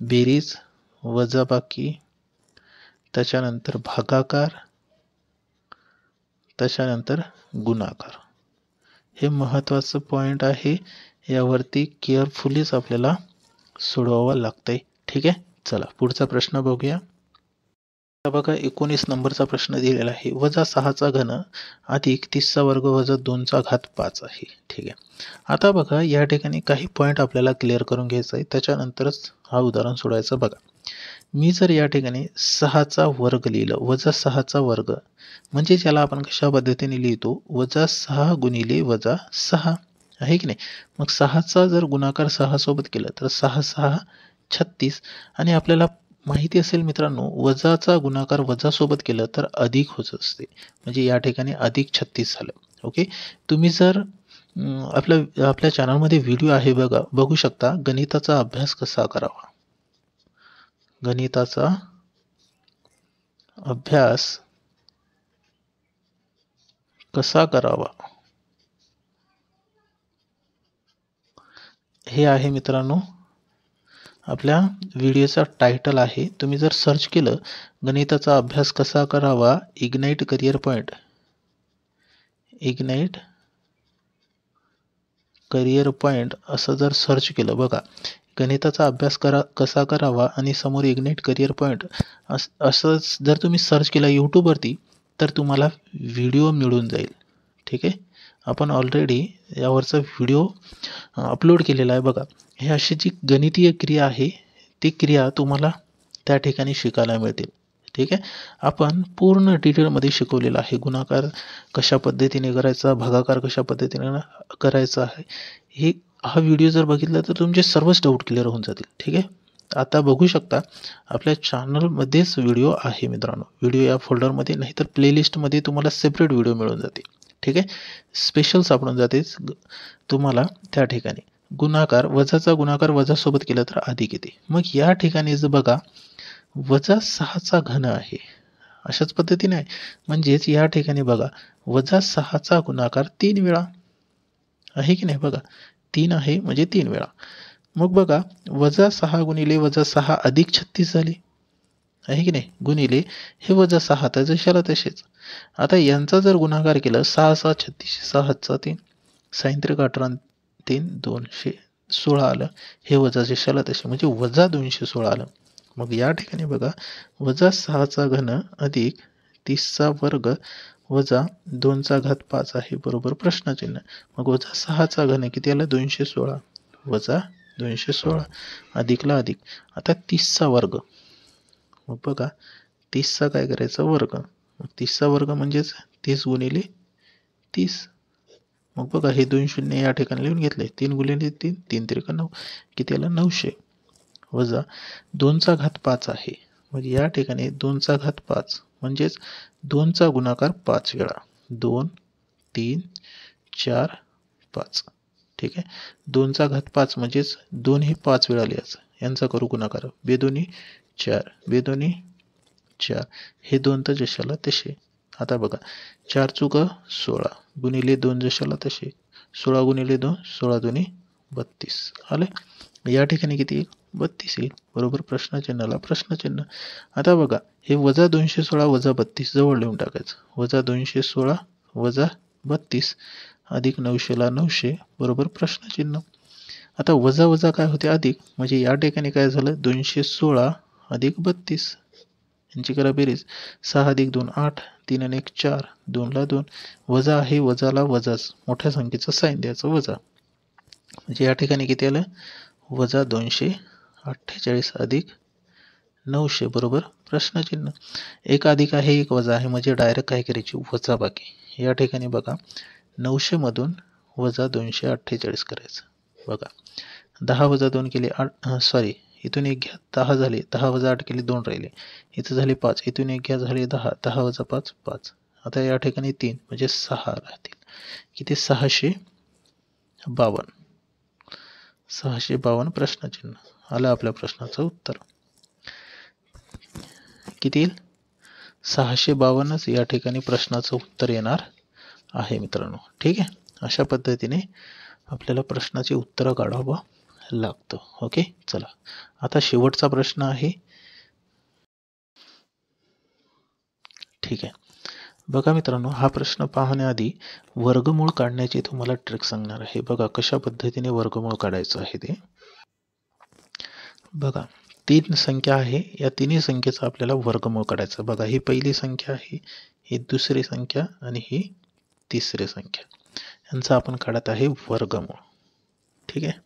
बेरीज वजाबाकी त्याच्यानंतर भागाकार त्याच्यानंतर गुणाकार हे महत्त्वाचं पॉईंट आहे. यावरती केअरफुलीच आपल्याला सोडवावं लागतंय. ठीक आहे. चला पुढचा प्रश्न बघूया. आता बघा 19 नंबरचा प्रश्न दिलेला आहे. -6चा घन अधिक 30चा वर्ग वजा 2चा घात 5 आहे. ठीक आहे. आता बघा या ठिकाणी काही पॉईंट आपल्याला क्लिअर करून घ्यायचा आहे. त्याच्यानंतरच हा उदाहरण सोडवायचा. बघा मी जर या ठिकाणी 6चा वर्ग लिहिलं, -6चा वर्ग म्हणजे याला आपण कशा पद्धतीने लिहितो, -6 गुणिले -6 आहे की नाही. मग 6चा जर गुणाकार 6 सोबत केला तर 6 6 36 आणि आपल्याला माहिती असेल मित्रांनो, वजाचा गुणाकार वजा सोबत केलं तर अधिक होत असते. म्हणजे या ठिकाणी अधिक 36 झालं. ओके. तुम्ही जर आपल्या चॅनलमध्ये व्हिडिओ आहे बघा, बघू शकता गणिताचा अभ्यास कसा करावा. गणिताचा अभ्यास कसा करावा हे आहे मित्रांनो आपल्या व्हिडिओचा टायटल आहे. तुम्ही जर सर्च केलं गणिताचा अभ्यास कसा करावा ignite career point, ignite career point असं जर सर्च केलं, बघा गणिताचा अभ्यास कसा करावा आणि समोर इग्नाइट करिअर पॉईंट असं जर तुम्ही सर्च केला यूट्यूबवरती तर तुम्हाला व्हिडिओ मिळून जाईल. ठीक आहे. आपण ऑलरेडी यावरचा व्हिडिओ अपलोड केलेला आहे. बघा हे अशी जी गणितीय क्रिया आहे ती क्रिया तुम्हाला त्या ठिकाणी शिकायला मिळतील. ठीक आहे. आपण पूर्ण डिटेलमध्ये शिकवलेलं आहे. गुणाकार कशा पद्धतीने करायचा, भागाकार कशा पद्धतीने करायचा आहे. हा व्हिडिओ जर बघितला तर तुमचे सर्वच डाऊट क्लिअर होऊन जातील. ठीक आहे. आता बघू शकता आपल्या चॅनलमध्येच व्हिडिओ आहे मित्रांनो. व्हिडिओ या फोल्डरमध्ये नाही तर प्लेलिस्टमध्ये तुम्हाला सेपरेट व्हिडिओ मिळून जाते. ठीक आहे. स्पेशल सापडून जाते तुम्हाला त्या ठिकाणी. गुणाकार वजाचा गुणाकार वजा सोबत केला तर अधिक येते. मग या ठिकाणी जर बघा -6चा घन आहे अशाच पद्धतीने आहे. म्हणजेच या ठिकाणी बघा -6चा गुणाकार 3 वेळा आहे की नाही. बघा 3 आहे म्हणजे 3 वेळा. मग बघा -6 गुणिले -6 अधिक 36 झाले आहे की नाही. गुणिले हे -6 तर जशाला तसेच. आता यांचा जर गुणाकार केला 6 6 36 6 3 सायंत्रिक 18 3 216 आलं. हे वजा जशाला तसे म्हणजे -216 आलं. मग या ठिकाणी बघा -6चा घन अधिक 30चा वर्ग वजा 2चा घात 5 आहे बरोबर प्रश्नचिन्ह. मग -6चा घन किती आला 216 वजा 216 अधिकला अधिक. आता 30चा वर्ग, मग बघा 30चा काय करायचा वर्ग. मग 30चा वर्ग म्हणजेच 30 गुणिले 30. मग बघा हे 2 शून्य या ठिकाणी लिहून घेतले. 3 गुणिले 3 3 त्रिक 9 किती आला 900 वजा 2चा घात 5 आहे. मग या ठिकाणी 2चा घात 5 म्हणजेच 2चा गुणाकार 5 वेळा 2 3 4 5. ठीक आहे. 2चा घात 5 म्हणजेच 2 हे 5 वेळा लिहायचं. यांचा करू गुणाकार. बेदोनी 4 बेदोनी 4 हे 2 तर जशाला तसे. आता बघा 4 चुक 16 गुणिले 2 जशाला तसे 16 गुणिले 2 16 दोन्ही 32 आले. या ठिकाणी किती येईल 32 येईल बरोबर प्रश्नचिन्हाला प्रश्नचिन्ह. आता बघा हे वजा 216 वजा 32 जवळ लिहून टाकायचं. वजा 216 वजा 32 अधिक 900ला 900 बरोबर प्रश्नचिन्ह. आता वजा वजा काय होते अधिक, म्हणजे या ठिकाणी काय झालं 216 अधिक 32 यांची करा बेरीज. 6 अधिक 2 8 3 आणि 1 4 2 ला 2 वजा आहे वजाला वजाच मोठ्या संख्येचं साईन द्यायचं वजा. म्हणजे या ठिकाणी किती आलं वजा 248 अधिक 900 बरोबर प्रश्नचिन्ह. एक अधिक आहे एक वजा आहे म्हणजे डायरेक्ट काय करायची वजा बाकी. या ठिकाणी बघा 900 मधून वजा 248 करायचं. बघा 10 वजा 2 केले 8 सॉरी इथून एक घ्या 10 झाले 10 वजा 8 केले 2 राहिले. इथं झाले 5 इथून एक घ्या झाले 10 10 वजा 5 5. आता या ठिकाणी 3 म्हणजे 6 राहतील. किती 652 652 प्रश्नचिन्ह आलं आपल्या प्रश्नाचं उत्तर. किती येईल 652च या ठिकाणी प्रश्नाचं उत्तर येणार आहे मित्रांनो. ठीक आहे. अशा पद्धतीने आपल्याला प्रश्नाचे उत्तर काढावं लागतं. ओके. चला आता शेवटचा प्रश्न आहे. ठीक आहे. बघा मित्रांनो हा प्रश्न पाहण्याआधी वर्गमूळ काढण्याची तुम्हाला ट्रिक सांगणार आहे. बघा कशा पद्धतीने वर्गमूळ काढायचं आहे ते. बघा तीन संख्या आहे, या तिन्ही संख्येचा आपल्याला वर्गमूळ काढायचा. बघा, ही पहिली संख्या आहे, ही दुसरी संख्या आणि ही तिसरी संख्या, यांचा आपण काढत आहे वर्गमूळ. ठीक आहे,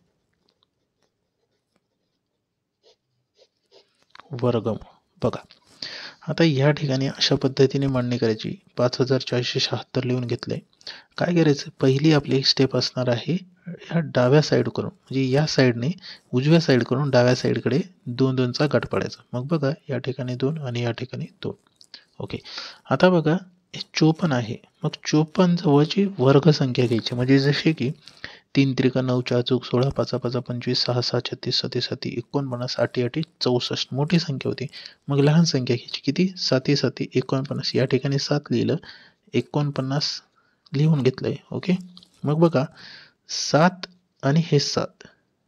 वर्गमूळ. बघा, आता या ठिकाणी अशा पद्धतीने मांडणी करायची. 5476 लिहून घेतले. काय करायचं, पहिली आपली स्टेप असणार आहे ह्या डाव्या साईड करून, म्हणजे या साईडने उजव्या साईड करून डाव्या साईडकडे 2 2चा गट पाडायचा. मग बघा, या ठिकाणी 2 आणि या ठिकाणी 2. ओके, आता बघा, हे 54 आहे. मग 54 जवळची वर्ग संख्या घ्यायची, म्हणजे जसे की 3 त्रिक 9, 4 चूक 16, 5 5 25, 6 6 36, 37 49, 8 8 64. मोठी संख्या होती. मग लहान संख्या घ्यायची, किती, 7 7 49. या ठिकाणी 7 लिहिलं, 49 लिहून घेतलंय. ओके, मग बघा, 7 आणि हे 7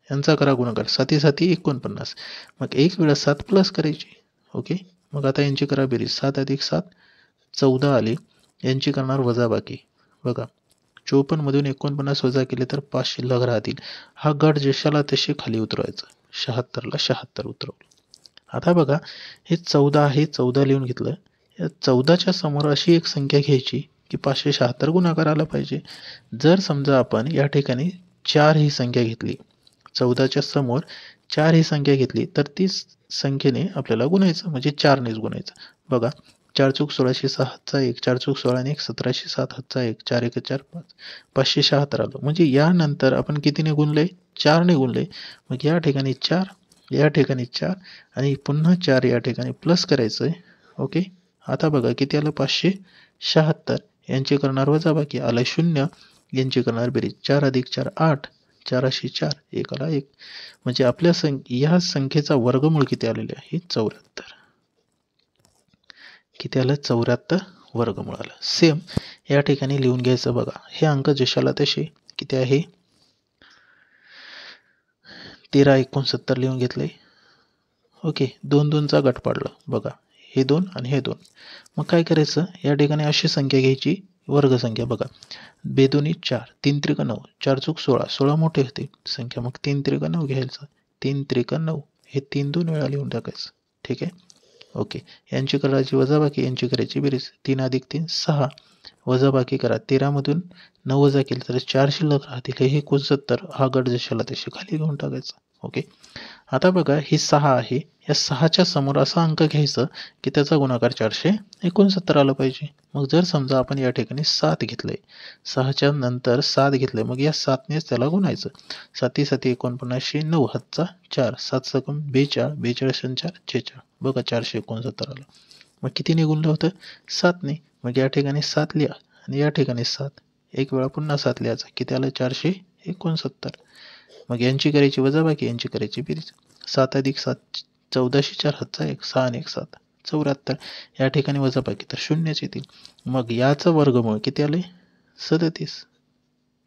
यांचा करा गुणाकार, 7 7 49. मग एक वेळा 7 प्लस करायची. ओके, मग आता यांची करा बेरीज, 7 अधिक 7 14 आले. यांची करणार वजाबाकी. बघा, 54 मधून 49 वजा केले तर 5 शिल्लक राहतील. हा गट जशाला तसे खाली उतरवायचा. 76ला 76 उतरवलं. आता बघा, हे 14 आहे, 14 लिहून घेतलं. या 14च्या समोर अशी एक संख्या घ्यायची की 576 गुणाकार आला पाहिजे. जर समजा आपण या ठिकाणी 4 ही संख्या घेतली, 14च्या समोर 4 ही संख्या घेतली, तर ती संख्येने आपल्याला गुणायचं, म्हणजे 4नेच गुणायचं. बघा, 4 चूक 16, 6 हातचा 1, 4 चूक 16 आणि 1 17, 7 हातचा 1, 4 1 4 5, 576 आलं. म्हणजे यानंतर आपण कितीने गुणले, 4ने गुणले. मग या ठिकाणी 4, या ठिकाणी 4 आणि पुन्हा 4 या ठिकाणी प्लस करायचं आहे. ओके, आता बघा किती आलं, 576. यांची करणार वजाबाकी, आलं 0. यांची करणार बेरीज, 4 अधिक 4 8, 4 4 1 आला 1. म्हणजे आपल्या या संख्येचा वर्गमूळ किती आलेले आहे, 74. किती आलं, 74 वर्गमूळ आलं. सेम या ठिकाणी लिहून घ्यायचं. बघा, हे अंक जशाला तसे किती आहे, 13 69 लिहून घेतले. ओके, 2 2चा गट पाडलं. बघा, हे 2 आणि हे 2. मग काय करायचं, या ठिकाणी अशी संख्या घ्यायची, वर्ग संख्या. बघा, बेदोनी 4, 3 त्रिक 9, 4 चूक 16, 16 मोठे होते संख्या, मग 3 त्रिक 9 घ्यायचं, 3 त्रिक 9, हे 3 2 वेळा लिहून टाकायचं. ठीक आहे, ओके, यांची करायची वजाबाकी, यांची करायची बेरीज, 3 अधिक 3 6, वजाबाकी करा, 13 मधून 9 वजा केलं तर 4 शिल्लक राहतील. हे 69. हा गट जशाला तसे खाली घेऊन टाकायचा. ओके, आता बघा, ही 6 आहे, या 6च्या समोर असा अंक घ्यायचं की त्याचा गुणाकार 469 आला पाहिजे. मग जर समजा आपण या ठिकाणी 7 घेतलंय, 6च्या नंतर 7 घेतलंय, मग या 7नेच त्याला गुणायचं. 7 7 49, 9 हातचा 4, 7 सकम 42, 42 4 46. बघा, 469 आलं. मग कितीने गुणलं होतं, 7ने. मग या ठिकाणी 7 लिहा आणि या ठिकाणी 7, एक वेळा पुन्हा 7 लिहायचा, किती आलं, 469. मग यांची करायची वजाबाकी, यांची करायची बेरीज, 7 अधिक 7 14 4 हातचा 1, 6 आणि 1 7 74. या ठिकाणी वजाबाकी तर 0च येतील. मग याचं वर्गमूळ किती आले, 37.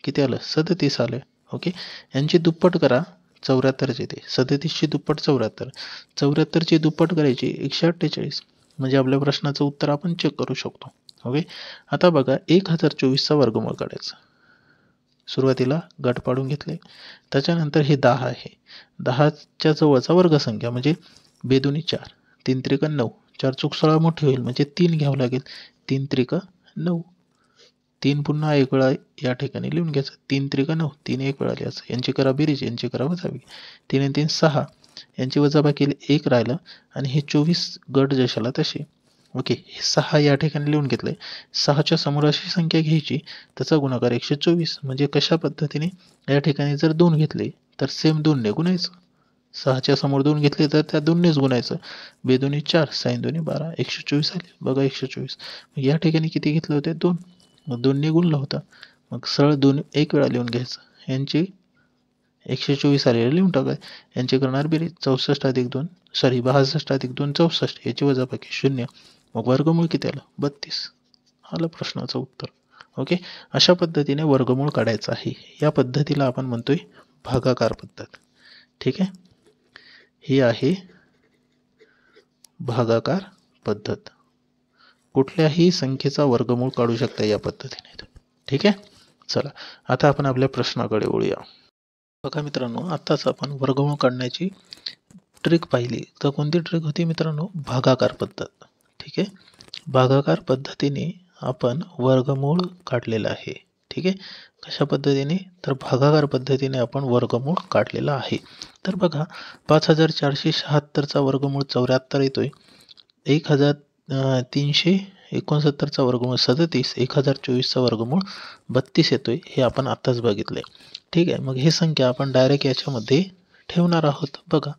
किती आलं, 37 आले. ओके, यांची दुप्पट करा, 74 येते. 37ची दुप्पट 74, 74ची दुप्पट करायची 148. म्हणजे आपल्या प्रश्नाचं उत्तर आपण चेक करू शकतो. ओके, आता बघा, 1024चा वर्गमूळ काढायचा. सुरुवातीला गट पाडून घेतले, त्याच्यानंतर हे 10 आहे, 10च्या जवळचा वर्ग संख्या, म्हणजे बेदोनी 4, 3 त्रिक 9, 4 चूक 16 मोठी होईल, म्हणजे 3 घ्यावं लागेल, 3 त्रिक 9. 3 पुन्हा एक वेळा या ठिकाणी लिहून घ्यायचं, 3 त्रिक 9, 3 एक वेळा लिहायचं. यांची करा बेरीज, यांची करा वजाबाकी, 3 आणि 3 6, यांची वजाबाकी 1 राहिलं आणि हे 24 गट जशाला तसे. ओके, हे 6 या ठिकाणी लिहून घेतलंय. 6च्या समोर अशी संख्या घ्यायची, त्याचा गुणाकार 124. म्हणजे कशा पद्धतीने, या ठिकाणी जर 2 घेतले तर सेम 2ने गुणायचं, 6च्या समोर 2 घेतले तर त्या 2नेच गुणायचं. बेदोनी 4, साईन दोन्ही 12, 124 आले. बघा, 124. मग या ठिकाणी किती घेतले होते, 2. मग 2ने गुणला होता, मग सरळ 2 एक वेळा लिहून घ्यायचं. यांची 124 आलेले लिहून टाकाय. यांची करणार बेरीज, 62 अधिक 2 62 अधिक 2 64, याची वजाबाकी 0. मग वर्गमूळ किती आलं, 32. आलं प्रश्नाचं उत्तर. ओके, अशा पद्धतीने वर्गमूळ काढायचं आहे. या पद्धतीला आपण म्हणतोय भागाकार पद्धत. ठीक आहे, ही आहे भागाकार पद्धत. कुठल्याही संख्येचा वर्गमूळ काढू शकता या पद्धतीने. ठीक आहे, चला आता आपण आपल्या प्रश्नाकडे वळूया. बघा मित्रांनो, आताच आपण वर्गमूळ काढण्याची ट्रिक पाहिली तर कोणती ट्रिक होती मित्रांनो? भागाकार पद्धत. ठीक आहे. भागाकार पद्धतीने आपण वर्गमूळ काढलेलं आहे. ठीक आहे. कशा पद्धतीने? तर भागाकार पद्धतीने आपण वर्गमूळ काढलेला आहे. तर बघा 5476 चा वर्गमूळ 74 येतोय. 1369 चा वर्गमूळ 37, 1024 चा वर्गमूळ 32 येतोय. हे आपण आत्ताच बघितलंय. ठीक आहे. मग ही संख्या आपण डायरेक्ट याच्यामध्ये ठेवणार आहोत. बघा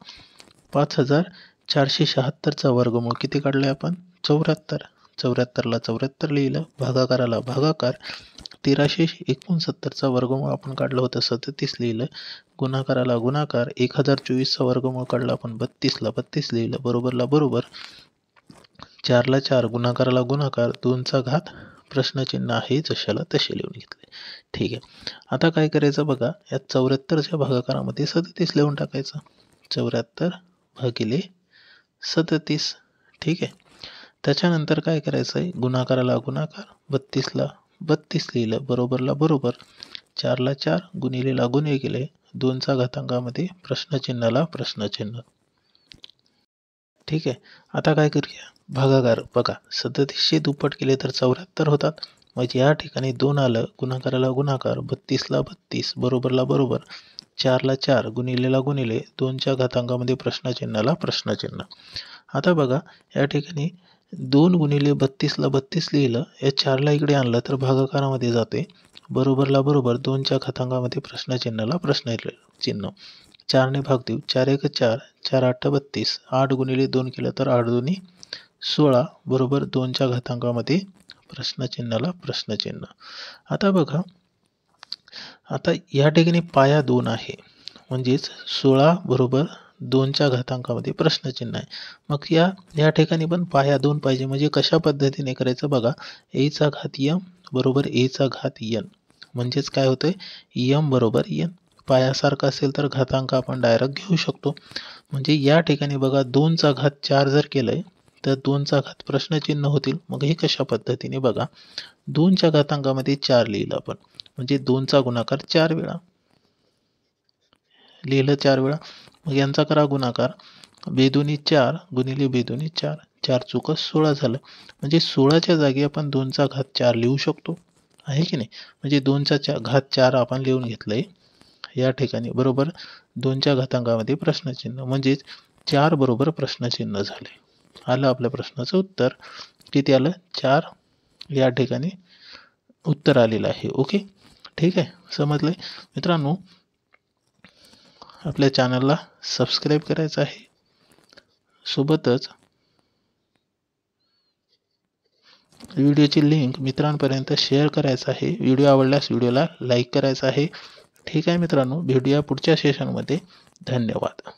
5476 चा वर्गमूळ किती काढलाय आपण? 74. 74 ला 74 लिहिलं, भागाकाराला भागाकार. 1369 चा वर्गमूळ आपण काढलं होतं 37 लिहिलं, गुणाकाराला गुणाकार. 1024 चा वर्गमूळ काढला आपण 32 ला 32 लिहिलं, बरोबरला बरोबर. 4 ला 4, गुणाकाराला गुणाकार. 2 चा घात प्रश्नचिन्ह आहे जशाला तसे लिहून घेतले. ठीक आहे. आता काय करायचं बघा, या 74च्या भागाकारामध्ये 37 लिहून टाकायचं. 74 भागिले 37. ठीक आहे. त्याच्यानंतर काय करायचं आहे? गुणाकाराला गुणाकार. 32 ला 32 लिहिलं, बरोबरला बरोबर. 4 ला 4, गुणिलेला गुणिले केले. 2 चा घातांकामध्ये प्रश्नचिन्हाला प्रश्नचिन्ह. ठीक आहे. आता काय करूया? भागाकार बघा 37चे दुप्पट केले तर 74 होतात. मग या ठिकाणी 2 आलं, गुणाकाराला गुणाकार. 32 ला 32, बरोबरला बरोबर. 4 ला 4, गुणिलेला गुणिले. 2 च्या घातांकामध्ये प्रश्नचिन्हाला प्रश्नचिन्ह. आता बघा या ठिकाणी 2 गुणिले 32 ला 32 लिहिलं, या 4 ला इकडे आणलं तर भागाकारामध्ये जाते, बरोबरला बरोबर. 2 च्या घातांकामध्ये प्रश्नचिन्हाला प्रश्नचिन्ह. 4 ने भाग देऊ. 4 1 4, 4 8 32. 8 गुणिले 2 केलं तर 8 2 16, बरोबर. 2 च्या घातांकामध्ये प्रश्नचिन्हाला प्रश्नचिन्ह. आता बघा, आता या ठिकाणी पाया 2 आहे, म्हणजेच 16 बरोबर 2 च्या घातांकामध्ये प्रश्नचिन्ह आहे. मग या ठिकाणी पण पाया 2 पाहिजे. म्हणजे कशा पद्धतीने करायचं बघा, a चा घात m बरोबर a चा घात n. म्हणजेच काय होतंय? m बरोबर n. पायासारखा असेल तर घातांक आपण डायरेक्ट घेऊ शकतो. म्हणजे या ठिकाणी बघा 2 चा घात 4 जर केलंय तर 2 चा घात प्रश्नचिन्ह होतील. मग हे कशा पद्धतीने बघा, 2 च्या घातांकामध्ये 4 लिहिलं आपण, म्हणजे 2 चा गुणाकार 4 वेळा लिहिलं, 4 वेळा. मग यांचा करा गुणाकार. बेदोनी 4 गुणिले बेदोनी 4, 4 चुक 16 झालं. म्हणजे 16च्या जागी आपण 2 चा घात 4 लिहू शकतो, आहे की नाही? म्हणजे 2 चा घात 4 आपण लिहून घेतलंय या ठिकाणी, बरोबर. 2 च्या घातांकामध्ये प्रश्नचिन्ह, म्हणजेच 4 बरोबर प्रश्नचिन्ह झाले. आलं आपल्या प्रश्नाचं उत्तर. किती आलं? 4 या ठिकाणी उत्तर आलेलं आहे. ओके, ठीक आहे. समजलंय मित्रांनो? आपल्या चॅनलला सबस्क्राईब करायचं आहे, सोबतच व्हिडिओची लिंक मित्रांपर्यंत शेअर करायचं आहे. व्हिडिओ आवडल्यास व्हिडिओला लाईक करायचं आहे. ठीक आहे मित्रांनो, भेटूया पुढच्या सेशनमध्ये. धन्यवाद.